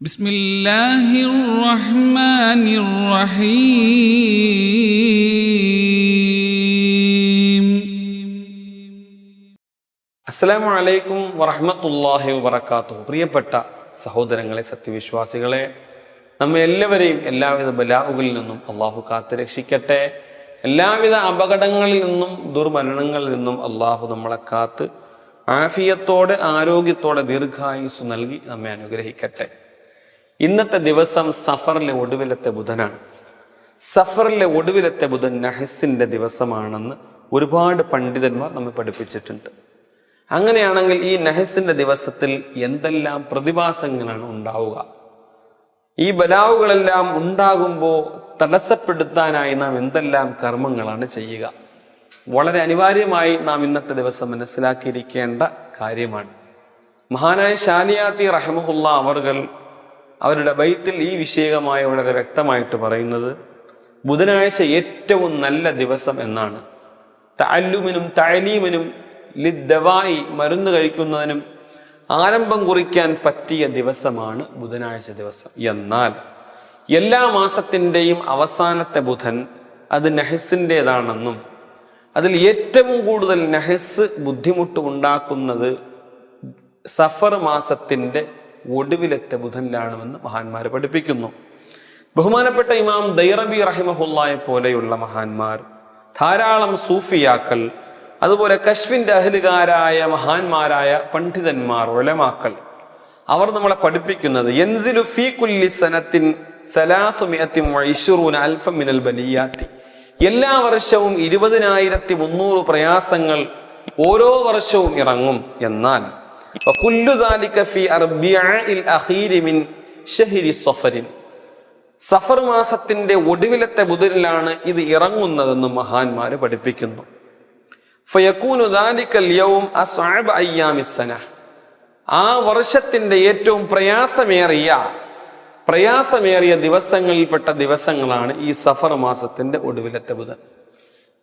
بسم الله الرحمن الرحيم. അസ്സലാമു അലൈക്കും വറഹ്മത്തുള്ളാഹി വബറകാതുഹു. പ്രിയപ്പെട്ട സഹോദരങ്ങളെ, സത്യവിശ്വാസികളെ, നമ്മെ എല്ലാവരെയും എല്ലാവിധ ബലാഉകളിൽ നിന്നും അള്ളാഹു കാത്ത് രക്ഷിക്കട്ടെ. എല്ലാവിധ അപകടങ്ങളിൽ നിന്നും ദുർമരണങ്ങളിൽ നിന്നും അള്ളാഹു നമ്മളെ കാത്ത് ആഫിയത്തോടെ ആരോഗ്യത്തോടെ ദീർഘായുസ് നൽകി നമ്മെ അനുഗ്രഹിക്കട്ടെ. ഇന്നത്തെ ദിവസം സഫറിലെ ഒടുവിലത്തെ ബുധനാണ്. സഫറിലെ ഒടുവിലത്തെ ബുധൻ നഹസിന്റെ ദിവസമാണെന്ന് ഒരുപാട് പണ്ഡിതന്മാർ നമ്മെ പഠിപ്പിച്ചിട്ടുണ്ട്. അങ്ങനെയാണെങ്കിൽ ഈ നഹസിന്റെ ദിവസത്തിൽ എന്തെല്ലാം പ്രതിഭാസങ്ങളാണ് ഉണ്ടാവുക? ഈ ബലാവുകളെല്ലാം ഉണ്ടാകുമ്പോൾ തടസ്സപ്പെടുത്താനായി നാം എന്തെല്ലാം കർമ്മങ്ങളാണ് ചെയ്യുക? വളരെ അനിവാര്യമായി നാം ഇന്നത്തെ ദിവസം മനസ്സിലാക്കിയിരിക്കേണ്ട കാര്യമാണ്. മഹാനായ ശാലിയാത്തി റഹിമഹുല്ലാ അവർകൾ അവരുടെ ബൈത്തിൽ ഈ വിഷയകമായി വളരെ വ്യക്തമായിട്ട് പറയുന്നത്, ബുധനാഴ്ച ഏറ്റവും നല്ല ദിവസം എന്നാണ്. തഅല്ലുമിനും തഅലീമിനും ലിദ്ദവായി മരുന്ന് കഴിക്കുന്നതിനും ആരംഭം കുറിക്കാൻ പറ്റിയ ദിവസമാണ് ബുധനാഴ്ച ദിവസം. എന്നാൽ എല്ലാ മാസത്തിൻ്റെയും അവസാനത്തെ ബുധൻ അത് നഹസിൻ്റെതാണെന്നും അതിൽ ഏറ്റവും കൂടുതൽ നഹസ് ബുദ്ധിമുട്ട് ഉണ്ടാക്കുന്നത് സഫർ മാസത്തിൻ്റെ ഒടുവിലത്തെ ബുധനിലാണെന്ന് മഹാന്മാർ പഠിപ്പിക്കുന്നു. ബഹുമാനപ്പെട്ട ഇമാം ദൈറബി റഹിമഹുല്ലായെ പോലെയുള്ള മഹാന്മാർ, ധാരാളം സൂഫിയാക്കൾ, അതുപോലെ കശ്ഫിന്റെ അഹ്ലുകാരായ മഹാന്മാരായ പണ്ഡിതന്മാർ, ഉലമാക്കൾ, അവർ നമ്മളെ പഠിപ്പിക്കുന്നത് യൻസിലു ഫീ കുല്ലി സനത്തിൻ 320 അൽഫൻ മിനൽ ബലിയാത്തി, എല്ലാ വർഷവും 20,300 പ്രയാസങ്ങൾ ഓരോ വർഷവും ഇറങ്ങും. എന്നാൽ സഫർ മാസത്തിന്റെ ഒടുവിലത്തെ ബുധനിലാണ് ഇത് ഇറങ്ങുന്നതെന്ന് മഹാന്മാര് പഠിപ്പിക്കുന്നു. ആ വർഷത്തിന്റെ ഏറ്റവും പ്രയാസമേറിയ ദിവസങ്ങളിൽപ്പെട്ട ദിവസങ്ങളാണ് ഈ സഫർ മാസത്തിന്റെ ഒടുവിലത്തെ ബുധൻ.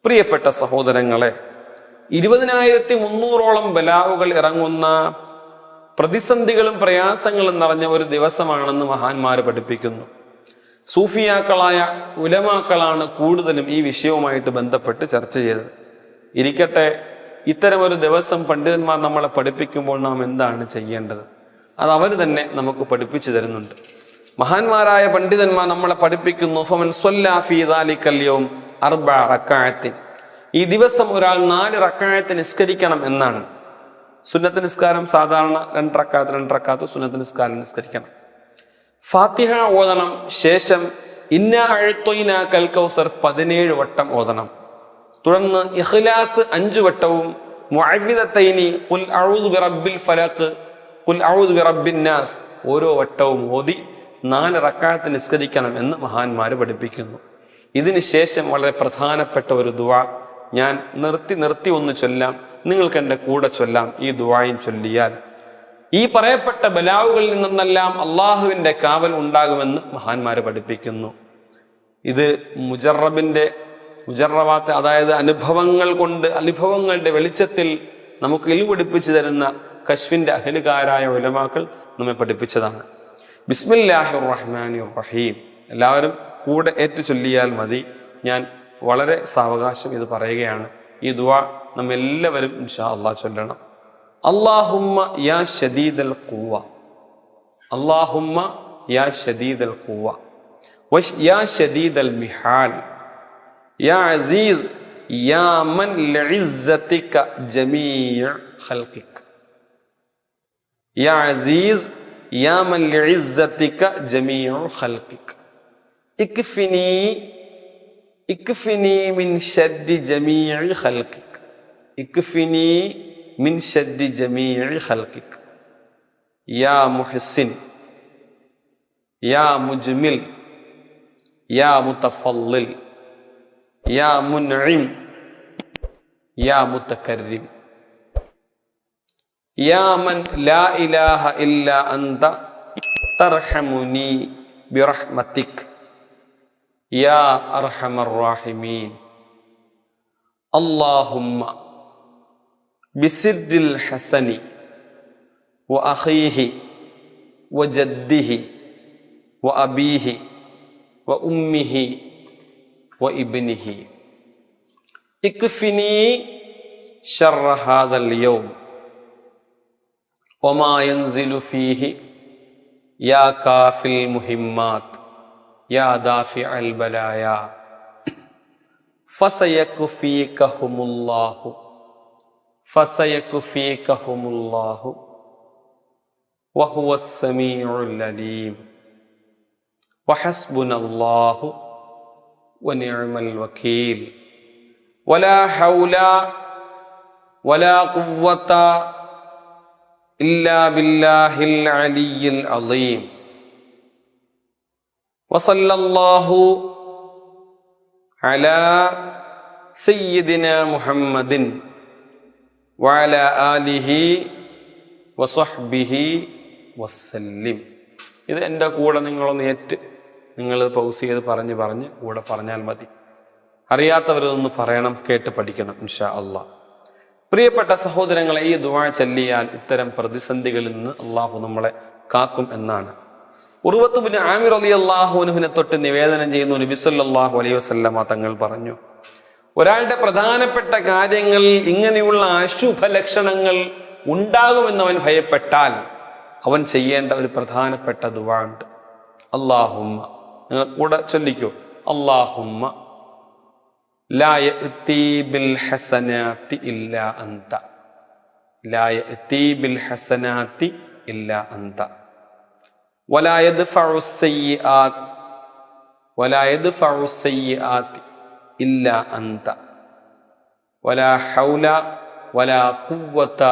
പ്രിയപ്പെട്ട സഹോദരങ്ങളെ, 20,300 ബലാവുകൾ ഇറങ്ങുന്ന പ്രതിസന്ധികളും പ്രയാസങ്ങളും നിറഞ്ഞ ഒരു ദിവസമാണെന്ന് മഹാന്മാര് പഠിപ്പിക്കുന്നു. സൂഫിയാക്കളായ ഉലമാക്കളാണ് കൂടുതലും ഈ വിഷയവുമായിട്ട് ബന്ധപ്പെട്ട് ചർച്ച ചെയ്തത്. ഇരിക്കട്ടെ, ഇത്തരമൊരു ദിവസം പണ്ഡിതന്മാർ നമ്മളെ പഠിപ്പിക്കുമ്പോൾ നാം എന്താണ് ചെയ്യേണ്ടത്? അത് അവർ തന്നെ നമുക്ക് പഠിപ്പിച്ചു തരുന്നുണ്ട്. മഹാന്മാരായ പണ്ഡിതന്മാർ നമ്മളെ പഠിപ്പിക്കുന്നു, ഫമൻ സ്വല്ലാ ഫീ ദാലിക്കൽ യൗം 4 റക്അഅത്തിൻ, ഈ ദിവസം ഒരാൾ 4 റക്അഅത്ത് നിസ്കരിക്കണം എന്നാണ്. സുന്നത്ത് നിസ്കാരം സാധാരണ 2 റക്അഅത്ത് സുന്നത്ത് നിസ്കാരം നിസ്കരിക്കണം. ഫാത്തിഹ ഓതണം. ശേഷം ഇന്നാ അഅ്തൈനാകൽ കൗസർ 17 വട്ടം ഓതണം. തുടർന്ന് ഇഖ്ലാസ് 5 വട്ടവും മുഅവ്വിദത്തൈനി ഖുൽ അഊദു ബിറബ്ബിൽ ഫലഖ് ഖുൽ അഊദു ബിറബ്ബിൻ നാസ് ഓരോ വട്ടവും ഓതി 4 റക്അഅത്ത് നിസ്കരിക്കണം എന്ന് മഹാന്മാര് പഠിപ്പിക്കുന്നു. ഇതിന് ശേഷം വളരെ പ്രധാനപ്പെട്ട ഒരു ദുആ ഞാൻ നിർത്തി ഒന്ന് ചൊല്ലാം, നിങ്ങൾക്ക് എൻ്റെ കൂടെ ചൊല്ലാം. ഈ ദുആയും ചൊല്ലിയാൽ ഈ പറയപ്പെട്ട ബലാവുകളിൽ നിന്നെല്ലാം അള്ളാഹുവിൻ്റെ കാവൽ ഉണ്ടാകുമെന്ന് മഹാന്മാര് പഠിപ്പിക്കുന്നു. ഇത് മുജറവാത്ത്, അതായത് അനുഭവങ്ങളുടെ വെളിച്ചത്തിൽ നമുക്ക് ഇൽപിടിപ്പിച്ചു തരുന്ന കശ്ഫിന്റെ അഹ്ലുകാരായ ഉലമാക്കൾ നമ്മെ പഠിപ്പിച്ചതാണ്. ബിസ്മില്ലാഹിർ റഹ്മാനിർ റഹീം. എല്ലാവരും കൂടെ ഏറ്റു ചൊല്ലിയാൽ മതി. ഞാൻ വളരെ സാവകാശം ഇത് പറയുകയാണ്. ഈ ദുആ നമ്മെല്ലാവരും ഇൻഷാ അല്ലാഹ് ചൊല്ലണം. അല്ലാഹുമ്മ യാ ശദീദൽ ഖുവ്വ, അല്ലാഹുമ്മ യാ ശദീദൽ ഖുവ്വ യാ ശദീദൽ മിഹാൽ യാ അസീസ് യാ മൻ ലിഇസ്സതിക ജമീഅ ഖൽഖിക, യാ അസീസ് യാ മൻ ലിഇസ്സതിക ജമീഅ ഖൽഖിക ഇക്ഫിനി മിൻ ശർരി ജമീഇ ഖൽഖിക, ഇക്ഫിനി മിൻ ശർരി ജമീഇ ഖൽഖിക, യാ മുഹ്സിൻ യാ മുജ്മിൽ യാ മുതഫള്ളിൽ യാ മുൻഇം യാ മുതകർരിം യാ മൻ ലാ ഇലാഹ ഇല്ലാ അന്ത തർഹമുനി ബിറഹ്മതിക യാ അർഹമർ റഹീമീൻ. അല്ലാഹുമ്മ ബിസിദ്ദിൽ ഹസനി വ അഖീഹി വജദ്ദിഹി വ അബീഹി വ ഉമ്മിഹി വ ഇബ്നിഹി ഇക്ഫിനി ശർറ ഹാദൽ യൗം വമാ യൻസിലു ഫീഹി യാ കാഫിൽ മുഹിമ്മാത്ത് യാ ദാഫിഅൽ ബലായാ ഫസയക്ഫീകഹുമുല്ലാഹു വഹുവസ് സമീഉൽ അലീം വഹസ്ബുനല്ലാഹു വനിഅമൽ വകീൽ വലാ ഹൗല വലാ ഖുവ്വത ഇല്ലാ ബില്ലാഹിൽ അലിയ്യിൽ അളീം വസല്ലല്ലാഹു അലാ സയ്യിദിനാ മുഹമ്മദിൻ വഅലാ ആലിഹി വസഹ്ബിഹി വസല്ലിം. ഇത് എൻ്റെ കൂടെ നിങ്ങളൊന്ന് നിങ്ങൾ പൗസ് ചെയ്ത് പറഞ്ഞ് കൂടെ പറഞ്ഞാൽ മതി. അറിയാത്തവരൊന്ന് പറയണം, കേട്ട് പഠിക്കണം ഇൻഷാ അള്ളാഹ്. പ്രിയപ്പെട്ട സഹോദരങ്ങളെ, ഈ ദുആ ചൊല്ലിയാൽ ഇത്തരം പ്രതിസന്ധികളിൽ നിന്ന് അള്ളാഹു നമ്മളെ കാക്കും എന്നാണ് ഉർവത്ത് ബിൻ ആമിർ റളിയല്ലാഹു അൻഹുവിനെ തൊട്ട് നിവേദനം ചെയ്യുന്നു നബി സല്ലല്ലാഹു അലൈഹി വസല്ലമ തങ്ങൾ പറഞ്ഞു, ഒരാളുടെ പ്രധാനപ്പെട്ട കാര്യങ്ങൾ ഇങ്ങനെയുള്ള അശുഭ ലക്ഷണങ്ങൾ ഉണ്ടാകുമെന്നവൻ ഭയപ്പെട്ടാൽ അവൻ ചെയ്യേണ്ട ഒരു പ്രധാനപ്പെട്ട ദുആ ഉണ്ട്. അല്ലാഹുമ്മ, നിങ്ങൾ കൂടെ ചൊല്ലിക്കോ, അല്ലാഹുമ്മ ലാ യഅതി ബിൽ ഹസനാതി ഇല്ലാ അൻത, ലാ യഅതി ബിൽ ഹസനാതി ഇല്ലാ അൻത വലാ യദ്ഫഉ സയ്യിആത് ഇല്ലാ അൻത വലാ ഹൗല വലാ ഖുവ്വത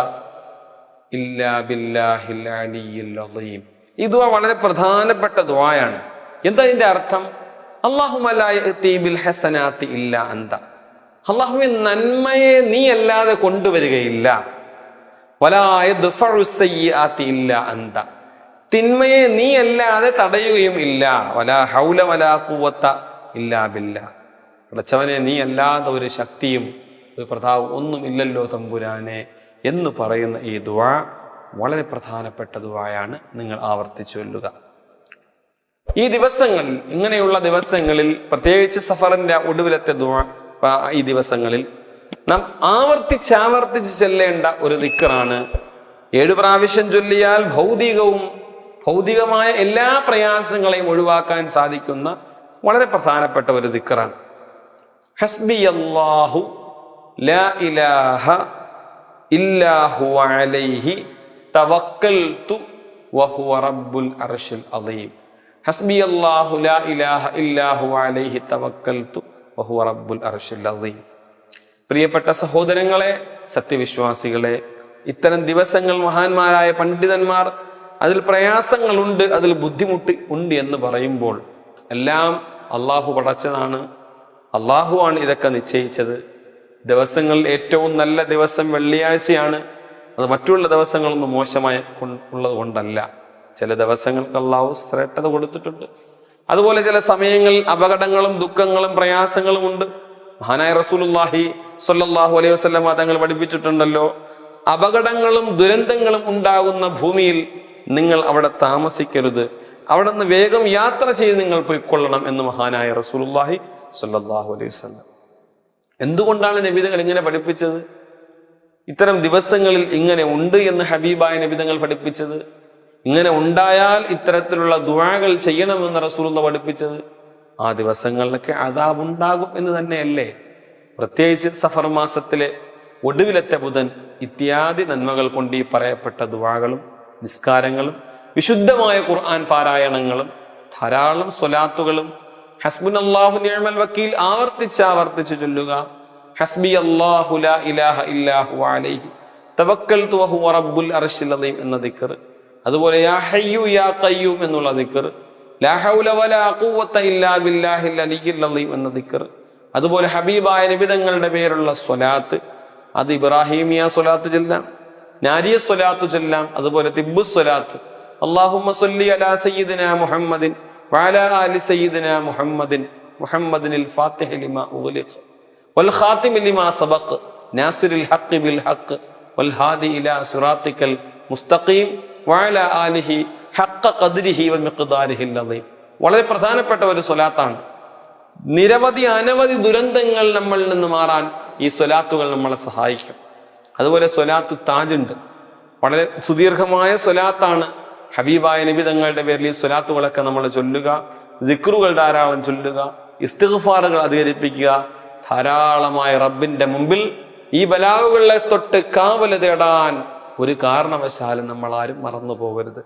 ഇല്ലാ ബില്ലാഹിൽ അലിയ്യിൽ അളീം. ഈ ദുആ വളരെ പ്രധാനപ്പെട്ട ദുആയാണ്. എന്താ ഇതിന്റെ അർത്ഥം? അല്ലാഹുമ്മ ലാ യഅതി ബിൽ ഹസനാതി ഇല്ലാ അൻത, അല്ലാഹുവേ നന്മയെ നീ അല്ലാതെ കൊണ്ടുവരികയില്ല. വലാ യദ്ഫഉ സയ്യിആതി ഇല്ലാ അൻത, തിന്മയെ നീ അല്ലാതെ തടയുകയും ഇല്ല. വലാ ഹൗല വലാ ഖുവ്വത ഇല്ലാ ബില്ലാഹ്, പടച്ചവനെ നീ അല്ലാതെ ഒരു ശക്തിയും ഒരു പ്രതാപം ഒന്നും ഇല്ലല്ലോ തമ്പുരാനെ എന്ന് പറയുന്ന ഈ ദുആ വളരെ പ്രധാനപ്പെട്ട ദുആയാണ്. നിങ്ങൾ ആവർത്തിച്ചു ചൊല്ലുക. ഈ ദിവസങ്ങളിൽ, ഇങ്ങനെയുള്ള ദിവസങ്ങളിൽ, പ്രത്യേകിച്ച് സഫറിന്റെ ഒടുവിലത്തെ ദുആ, ഈ ദിവസങ്ങളിൽ നാം ആവർത്തിച്ച് ചെല്ലേണ്ട ഒരു ദിക്റാണ്. 7 പ്രാവശ്യം ചൊല്ലിയാൽ ഭൗതികമായ എല്ലാ പ്രയാസങ്ങളെയും ഒഴിവാക്കാൻ സാധിക്കുന്ന വളരെ പ്രധാനപ്പെട്ട ഒരു ദിക്റാണ്. ഹസ്ബിയല്ലാഹു ലാ ഇലാഹ ഇല്ലാ ഹുവ അലൈഹി തവക്കൽതു വഹുവ റബ്ബുൽ അർശിൽ അളീം. ഹസ്ബിയല്ലാഹു ലാ ഇലാഹ ഇല്ലാ ഹുവ അലൈഹി തവക്കൽതു വഹുവ റബ്ബുൽ അർശിൽ അളീം. പ്രിയപ്പെട്ട സഹോദരങ്ങളെ, സത്യവിശ്വാസികളെ, ഇത്തരം ദിവസങ്ങൾ മഹാന്മാരായ പണ്ഡിതന്മാർ അതിൽ പ്രയാസങ്ങളുണ്ട്, അതിൽ ബുദ്ധിമുട്ട് ഉണ്ട് എന്ന് പറയുമ്പോൾ എല്ലാം അള്ളാഹു പടച്ചതാണ്, അള്ളാഹുവാണ് ഇതൊക്കെ നിശ്ചയിച്ചത്. ദിവസങ്ങളിൽ ഏറ്റവും നല്ല ദിവസം വെള്ളിയാഴ്ചയാണ്. അത് മറ്റുള്ള ദിവസങ്ങളൊന്നും മോശമായി ഉള്ളത് കൊണ്ടല്ല. ചില ദിവസങ്ങൾക്ക് അള്ളാഹു ശ്രേഷ്ഠത കൊടുത്തിട്ടുണ്ട്. അതുപോലെ ചില സമയങ്ങളിൽ അപകടങ്ങളും ദുഃഖങ്ങളും പ്രയാസങ്ങളും ഉണ്ട്. മഹാനായ റസൂലുള്ളാഹി സ്വല്ലല്ലാഹു അലൈഹി വസല്ലമ തങ്ങൾ പഠിപ്പിച്ചിട്ടുണ്ടല്ലോ, അപകടങ്ങളും ദുരന്തങ്ങളും ഉണ്ടാകുന്ന ഭൂമിയിൽ നിങ്ങൾ അവിടെ താമസിക്കരുത്, അവിടെ നിന്ന് വേഗം യാത്ര ചെയ്ത് നിങ്ങൾ പോയിക്കൊള്ളണം എന്ന് മഹാനായ റസൂലുള്ളാഹി സ്വല്ലല്ലാഹു അലൈഹി വസല്ലം. എന്തുകൊണ്ടാണ് നബിതങ്ങൾ ഇങ്ങനെ പഠിപ്പിച്ചത്? ഇത്തരം ദിവസങ്ങളിൽ ഇങ്ങനെ ഉണ്ട് എന്ന് ഹബീബായ നബിതങ്ങൾ പഠിപ്പിച്ചത്, ഇങ്ങനെ ഉണ്ടായാൽ ഇത്തരത്തിലുള്ള ദുആകൾ ചെയ്യണമെന്ന് റസൂലുള്ളാഹി പഠിപ്പിച്ചത്. ആ ദിവസങ്ങളിലൊക്കെ അദാബ് ഉണ്ടാകും എന്ന് തന്നെയല്ലേ? പ്രത്യേകിച്ച് സഫർ മാസത്തിലെ ഒടുവിലത്തെ ബുധൻ ഇത്യാദി നന്മകൾ കൊണ്ട് ഈ പറയപ്പെട്ട ദുആകളും നിസ്കാരങ്ങളും വിശുദ്ധമായ ഖുർആൻ പാരായണങ്ങളും ധാരാളം സ്വലാത്തുകളും ഹസ്ബുനല്ലാഹു നിഅമൽ വക്കീൽ ആവർത്തിച്ച് ചൊല്ലുക. ഹസ്ബി അല്ലാഹു ലാ ഇലാഹ ഇല്ലാ ഹുവ അലൈഹി തവക്കൽതു വഹുവ റബ്ബുൽ അർശിൽ അളീം എന്ന ദിക്ർ, അതുപോലെ യാ ഹയ്യു യാ ഖയ്യൂം എന്നുള്ള ദിക്ർ, ലാ ഹൗല വലാ ഖുവത ഇല്ലാ ബില്ലാഹിൽ അലിയ്യിൽ അളീം എന്ന ദിക്ർ, അതുപോലെ ഹബീബായ നബിതങ്ങളുടെ പേരുള്ള സ്വലാത്ത്, അത് ഇബ്രാഹിമിയ സ്വലാത്ത് ചെല്ലാം, നാരിയ സ്വലാത്തു ചെല്ലാം, അതുപോലെ തിബ്ബു സ്വലാത്ത്. അല്ലാഹുമ്മ സ്വല്ലി അലാ സയ്യിദിനാ മുഹമ്മദിൻ വഅലാ ആലി സയ്യിദിനാ മുഹമ്മദിനിൽ ഫാത്തിഹി ലിമാ ഉഗ്ലിഖ വൽ ഖാതിമി ലിമാ സബഖ നാസിറിൽ ഹഖ് ബിൽ ഹഖ് വൽ ഹാദി ഇലാ സിറാത്തിക്കൽ മുസ്തഖീം വഅലാ ആലിഹി ഹഖ ഖദ്രിഹി വ മിഖ്ദാരിഹിൽ അളീം. വളരെ പ്രധാനപ്പെട്ട ഒരു സ്വലാത്താണ്. അനവധി ദുരന്തങ്ങൾ നമ്മളിൽ നിന്ന് മാറാൻ ഈ സ്വലാത്തുകൾ നമ്മളെ സഹായിക്കും. അതുപോലെ സ്വലാത്തു താജ് ഉണ്ട്, വളരെ സുദീർഘമായ സ്വലാത്താണ്. ഹബീബായ നബി തങ്ങളുടെ പേരിൽ ഈ സ്വലാത്തുകളൊക്കെ നമ്മൾ ചൊല്ലുക, ദിക്റുകൾ ധാരാളം ചൊല്ലുക, ഇസ്തിഗ്ഫാറുകൾ അധികരിപ്പിക്കുക. ധാരാളമായ റബ്ബിന്റെ മുമ്പിൽ ഈ ബലാവുകളെ തൊട്ട് കാവല് തേടാൻ ഒരു കാരണവശാലും നമ്മൾ ആരും മറന്നു പോകരുത്.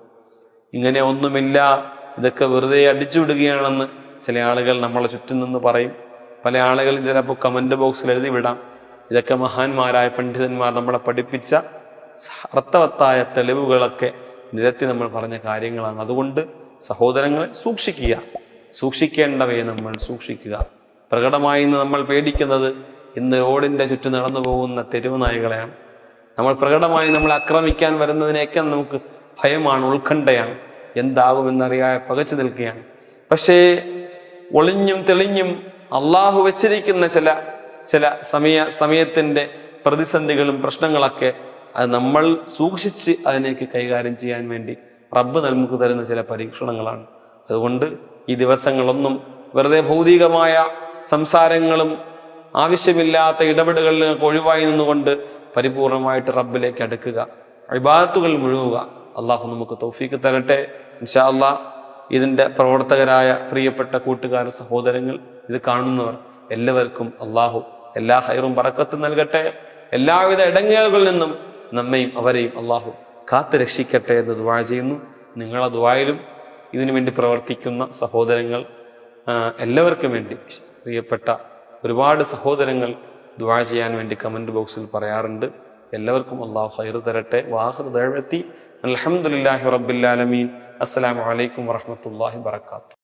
ഇങ്ങനെ ഒന്നുമില്ല, ഇതൊക്കെ വെറുതെ അടിച്ചുവിടുകയാണെന്ന് ചില ആളുകൾ നമ്മളെ ചുറ്റും നിന്ന് പറയും. പല ആളുകളും ചിലപ്പോൾ കമന്റ് ബോക്സിൽ എഴുതി വിടാം. ഇതൊക്കെ മഹാന്മാരായ പണ്ഡിതന്മാർ നമ്മളെ പഠിപ്പിച്ച അർത്ഥവത്തായ തെളിവുകളൊക്കെ നിരത്തി നമ്മൾ പറഞ്ഞ കാര്യങ്ങളാണ്. അതുകൊണ്ട് സഹോദരങ്ങളെ സൂക്ഷിക്കേണ്ടവയെ നമ്മൾ സൂക്ഷിക്കുക. പ്രകടമായി ഇന്ന് നമ്മൾ പേടിക്കുന്നത് ഇന്ന് റോഡിന്റെ ചുറ്റും നടന്നു പോകുന്ന തെരുവ് നായകളെയാണ്. പ്രകടമായി നമ്മൾ ആക്രമിക്കാൻ വരുന്നതിനേക്ക് നമുക്ക് ഭയമാണ്, ഉത്കണ്ഠയാണ്, എന്താകുമെന്നറിയാതെ പകച്ചു നിൽക്കുകയാണ്. പക്ഷേ ഒളിഞ്ഞും തെളിഞ്ഞും അള്ളാഹു വെച്ചിരിക്കുന്ന ചില സമയത്തിന്റെ പ്രതിസന്ധികളും പ്രശ്നങ്ങളൊക്കെ അത് നമ്മൾ സൂക്ഷിച്ച് അതിനേക്ക് കൈകാര്യം ചെയ്യാൻ വേണ്ടി റബ്ബ് നമുക്ക് തരുന്ന ചില പരീക്ഷണങ്ങളാണ്. അതുകൊണ്ട് ഈ ദിവസങ്ങളൊന്നും വെറുതെ ഭൗതികമായ സംസാരങ്ങളും ആവശ്യമില്ലാത്ത ഇടപെടലുകൾക്ക് ഒഴിവായി നിന്നുകൊണ്ട് പരിപൂർണമായിട്ട് റബ്ബിലേക്ക് അടുക്കുക, ഇബാദത്തുകൾ മുഴുകുക. അള്ളാഹു നമുക്ക് തൗഫീക്ക് തരട്ടെ. ഇൻഷാ അള്ളാഹ് ഇതിൻ്റെ പ്രവർത്തകരായ പ്രിയപ്പെട്ട കൂട്ടുകാർ, സഹോദരങ്ങൾ, ഇത് കാണുന്നവർ എല്ലാവർക്കും അള്ളാഹു എല്ലാ ഹൈറും ബറക്കത്തും നൽകട്ടെ. എല്ലാവിധ ഇടങ്ങേറുകളിൽ നിന്നും നമ്മയും അവരെയും അള്ളാഹു കാത്ത് രക്ഷിക്കട്ടെ എന്ന് ദുആ ചെയ്യുന്നു. നിങ്ങളെ ദുആയിലും ഇതിനു വേണ്ടി പ്രവർത്തിക്കുന്ന സഹോദരങ്ങൾ എല്ലാവർക്കും വേണ്ടി പ്രിയപ്പെട്ട ഒരുപാട് സഹോദരങ്ങൾ ദുആ ചെയ്യാൻ വേണ്ടി കമന്റ് ബോക്സിൽ പറയാറുണ്ട്. എല്ലാവർക്കും അള്ളാഹു ഖൈർ തരട്ടെ. വാഖിറു ദഅവതി അൽഹംദുലില്ലാഹി റബ്ബിൽ ആലമീൻ. അസ്സലാമു അലൈക്കും വറഹ്മത്തുള്ളാഹി വബറകാതുഹു.